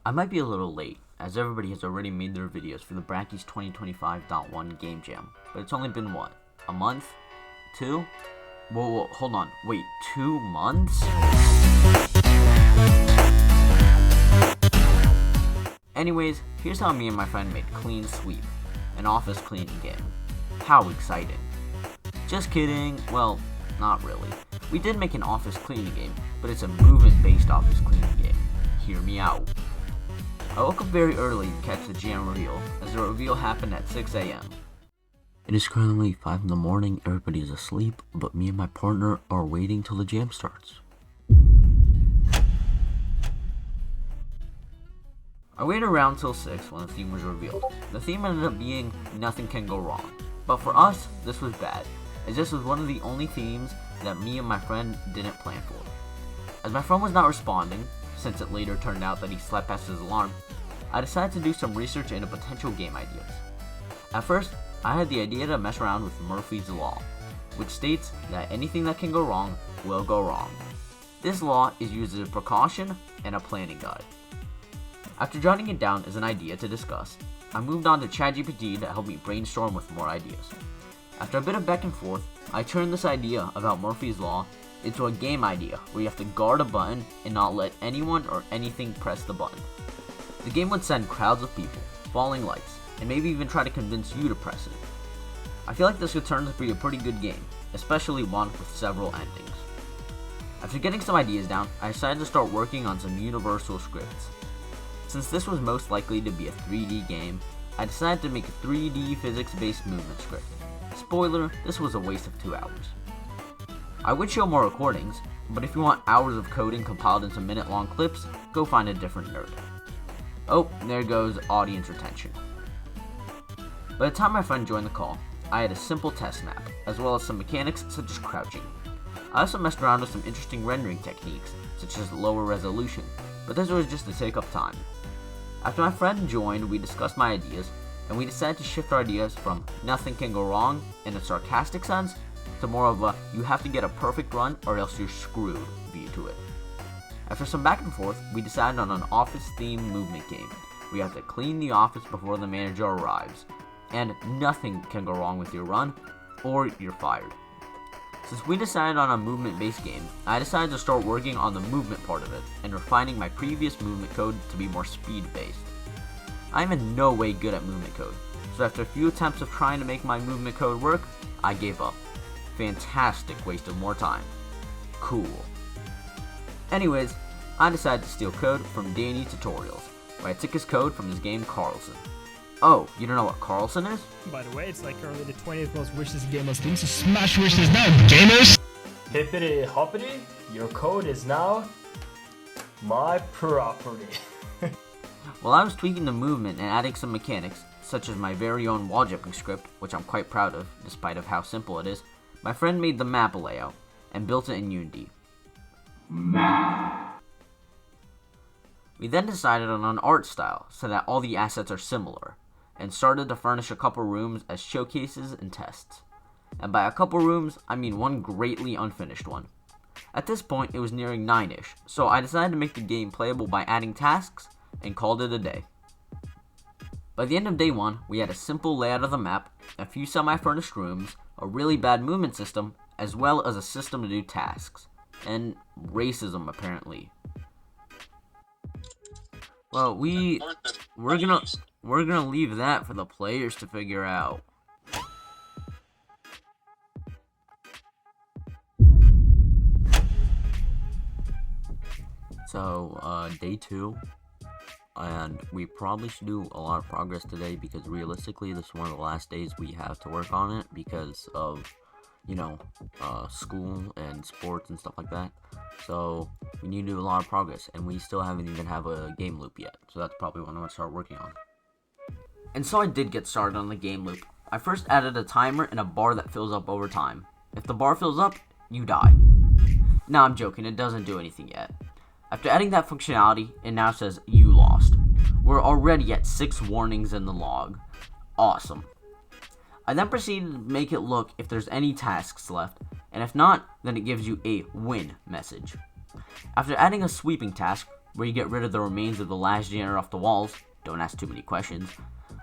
I might be a little late, as everybody has already made their videos for the Brackeys 2025.1 Game Jam, but it's only been what? A month? 2? Whoa, hold on. Wait, 2 months? Anyways, here's how me and my friend made Clean Sweep, an office cleaning game. How exciting. Just kidding, well, not really. We did make an office cleaning game, but it's a movement-based office cleaning game. Hear me out. I woke up very early to catch the jam reveal, as the reveal happened at 6 a.m. It is currently 5 in the morning, everybody is asleep, but me and my partner are waiting till the jam starts. I waited around till 6 when the theme was revealed. The theme ended up being Nothing Can Go Wrong, but for us, this was bad, as this was one of the only themes that me and my friend didn't plan for. As my friend was not responding, since it later turned out that he slept past his alarm, I decided to do some research into potential game ideas. At first, I had the idea to mess around with Murphy's Law, which states that anything that can go wrong will go wrong. This law is used as a precaution and a planning guide. After jotting it down as an idea to discuss, I moved on to ChatGPT to help me brainstorm with more ideas. After a bit of back and forth, I turned this idea about Murphy's Law into a game idea where you have to guard a button and not let anyone or anything press the button. The game would send crowds of people, falling lights, and maybe even try to convince you to press it. I feel like this could turn out to be a pretty good game, especially one with several endings. After getting some ideas down, I decided to start working on some universal scripts. Since this was most likely to be a 3D game, I decided to make a 3D physics-based movement script. Spoiler, this was a waste of 2 hours. I would show more recordings, but if you want hours of coding compiled into minute-long clips, go find a different nerd. Oh, there goes audience retention. By the time my friend joined the call, I had a simple test map, as well as some mechanics such as crouching. I also messed around with some interesting rendering techniques, such as lower resolution, but this was just to take up time. After my friend joined, we discussed my ideas, and we decided to shift our ideas from nothing can go wrong in a sarcastic sense to more of a you have to get a perfect run or else you're screwed view to it. After some back and forth, we decided on an office-themed movement game where you have to clean the office before the manager arrives, and nothing can go wrong with your run or you're fired. Since we decided on a movement-based game, I decided to start working on the movement part of it and refining my previous movement code to be more speed-based. I am in no way good at movement code, so after a few attempts of trying to make my movement code work, I gave up. Fantastic waste of more time. Cool. Anyways, I decided to steal code from Danny Tutorials, where I took his code from his game Carlson. Oh, you don't know what Carlson is? By the way, it's like currently the 20th most wishless game on Steam, so smash wishes now, gamers! Hippity hoppity, your code is now my property. While I was tweaking the movement and adding some mechanics, such as my very own wall jumping script, which I'm quite proud of, despite of how simple it is, my friend made the map layout and built it in Unity. Map. We then decided on an art style so that all the assets are similar, and started to furnish a couple rooms as showcases and tests. And by a couple rooms, I mean one greatly unfinished one. At this point, it was nearing 9-ish, so I decided to make the game playable by adding tasks, and called it a day. By the end of day 1, we had a simple layout of the map, a few semi-furnished rooms, a really bad movement system, as well as a system to do tasks. And racism, apparently. Well, we're gonna leave that for the players to figure out. So, day 2, and we probably should do a lot of progress today because realistically this is one of the last days we have to work on it because of, school and sports and stuff like that. So we need to do a lot of progress, and we still haven't even have a game loop yet, so that's probably what I'm going to start working on. And so I did get started on the game loop. I first added a timer and a bar that fills up over time. If the bar fills up, you die. No, I'm joking, it doesn't do anything yet. After adding that functionality, it now says you lost. We're already at 6 warnings in the log. Awesome. I then proceeded to make it look if there's any tasks left, and if not, then it gives you a win message. After adding a sweeping task, where you get rid of the remains of the last janitor off the walls. Don't ask too many questions.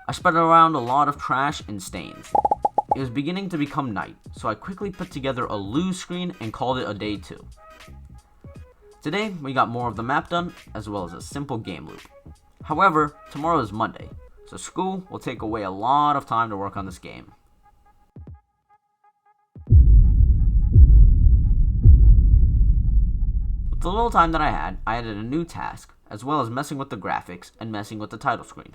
I spread around a lot of trash and stains. It was beginning to become night, so I quickly put together a lose screen and called it a day 2. Today, we got more of the map done, as well as a simple game loop. However, tomorrow is Monday, so school will take away a lot of time to work on this game. With the little time that I had, I added a new task, as well as messing with the graphics and messing with the title screen.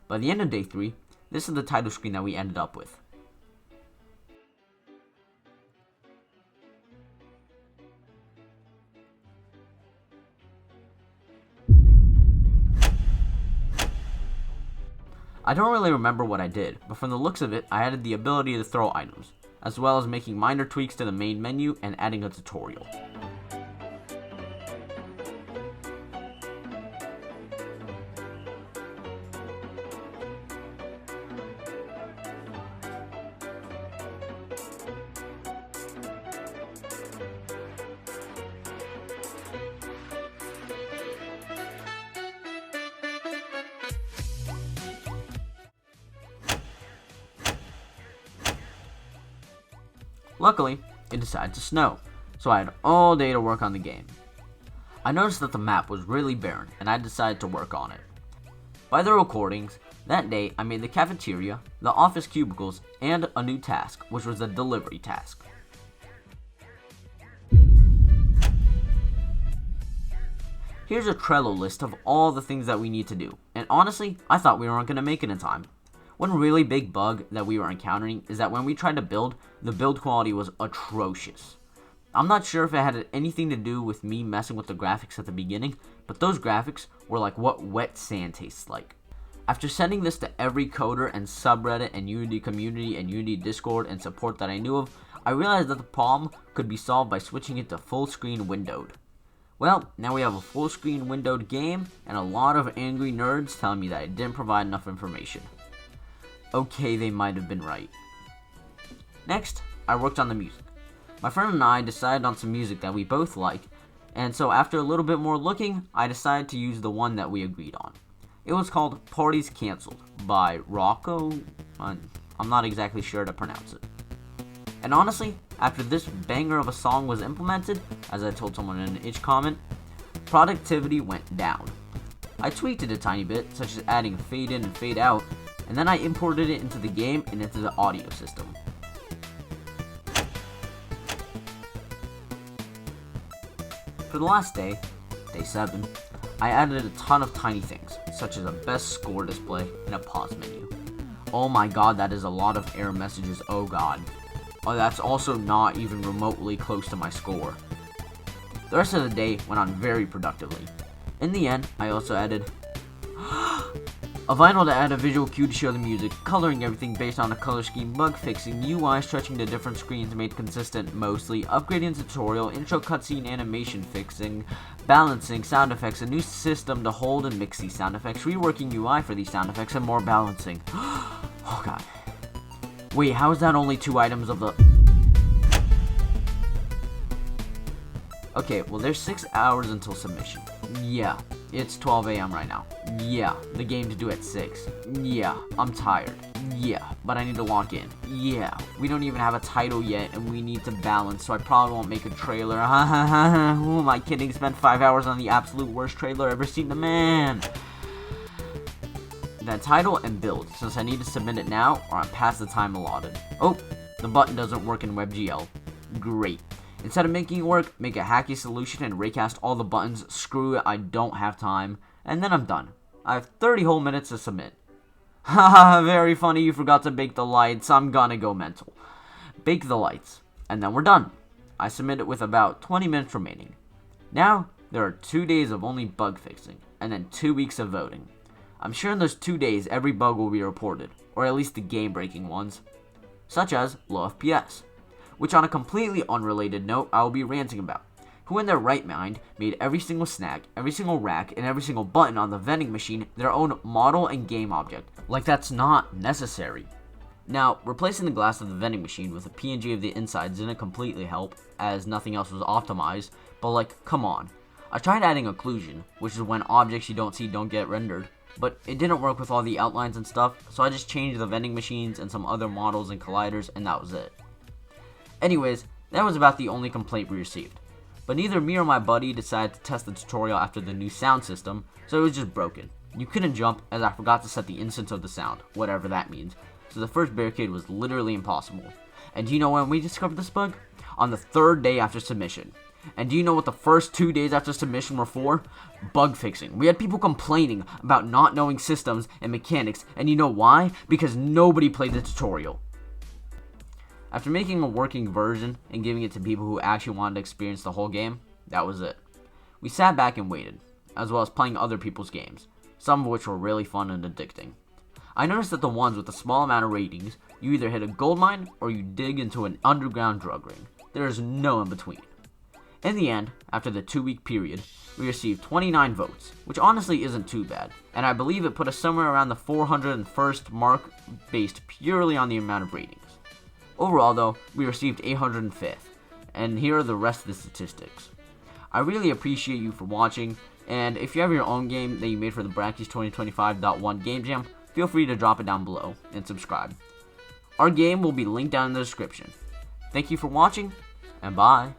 By the end of day 3, this is the title screen that we ended up with. I don't really remember what I did, but from the looks of it, I added the ability to throw items, as well as making minor tweaks to the main menu and adding a tutorial. Luckily, it decided to snow, so I had all day to work on the game. I noticed that the map was really barren, and I decided to work on it. By the recordings, that day I made the cafeteria, the office cubicles, and a new task, which was a delivery task. Here's a Trello list of all the things that we need to do, and honestly, I thought we weren't going to make it in time. One really big bug that we were encountering is that when we tried to build, the build quality was atrocious. I'm not sure if it had anything to do with me messing with the graphics at the beginning, but those graphics were like what wet sand tastes like. After sending this to every coder and subreddit and Unity community and Unity Discord and support that I knew of, I realized that the problem could be solved by switching it to full screen windowed. Well, now we have a full screen windowed game and a lot of angry nerds telling me that I didn't provide enough information. Okay, they might have been right. Next, I worked on the music. My friend and I decided on some music that we both like, and so after a little bit more looking, I decided to use the one that we agreed on. It was called Parties Cancelled by Rocco. I'm not exactly sure to pronounce it. And honestly, after this banger of a song was implemented, as I told someone in an itch comment, productivity went down. I tweaked it a tiny bit, such as adding fade in and fade out, and then I imported it into the game and into the audio system. For the last day, day 7, I added a ton of tiny things, such as a best score display and a pause menu. Oh my god, that is a lot of error messages, oh god. Oh, that's also not even remotely close to my score. The rest of the day went on very productively. In the end, I also added a vinyl to add a visual cue to show the music, coloring everything based on a color scheme, bug fixing, UI stretching to different screens made consistent mostly, upgrading tutorial, intro cutscene animation fixing, balancing, sound effects, a new system to hold and mix these sound effects, reworking UI for these sound effects, and more balancing. Oh god. Wait, how is that only 2 items of the... Okay, well there's 6 hours until submission. Yeah, it's 12 a.m. right now. Yeah, the game's due at 6. Yeah, I'm tired. Yeah, but I need to lock in. Yeah, we don't even have a title yet and we need to balance, so I probably won't make a trailer. Who am I kidding? Spent 5 hours on the absolute worst trailer ever seen. The man. Then title and build, since I need to submit it now or I'm past the time allotted. Oh, the button doesn't work in WebGL. Great. Instead of making it work, make a hacky solution and recast all the buttons. Screw it, I don't have time. And then I'm done. I have 30 whole minutes to submit. Haha, very funny, you forgot to bake the lights. I'm gonna go mental. Bake the lights, and then we're done. I submit it with about 20 minutes remaining. Now, there are 2 days of only bug fixing, and then 2 weeks of voting. I'm sure in those 2 days every bug will be reported, or at least the game-breaking ones, such as low FPS, which on a completely unrelated note I will be ranting about. Who in their right mind made every single snack, every single rack, and every single button on the vending machine their own model and game object? Like that's not necessary. Now, replacing the glass of the vending machine with a PNG of the inside didn't completely help, as nothing else was optimized, but like, come on. I tried adding occlusion, which is when objects you don't see don't get rendered, but it didn't work with all the outlines and stuff, so I just changed the vending machines and some other models and colliders, and that was it. Anyways, that was about the only complaint we received. But neither me or my buddy decided to test the tutorial after the new sound system, so it was just broken. You couldn't jump, as I forgot to set the instance of the sound, whatever that means, so the first barricade was literally impossible. And do you know when we discovered this bug? On the 3rd day after submission. And do you know what the first 2 days after submission were for? Bug fixing. We had people complaining about not knowing systems and mechanics, and you know why? Because nobody played the tutorial. After making a working version and giving it to people who actually wanted to experience the whole game, that was it. We sat back and waited, as well as playing other people's games, some of which were really fun and addicting. I noticed that the ones with a small amount of ratings, you either hit a gold mine or you dig into an underground drug ring. There is no in between. In the end, after the 2-week period, we received 29 votes, which honestly isn't too bad, and I believe it put us somewhere around the 401st mark based purely on the amount of ratings. Overall though, we received 805th, and here are the rest of the statistics. I really appreciate you for watching, and if you have your own game that you made for the Brackeys 2025.1 Game Jam, feel free to drop it down below and subscribe. Our game will be linked down in the description. Thank you for watching, and bye.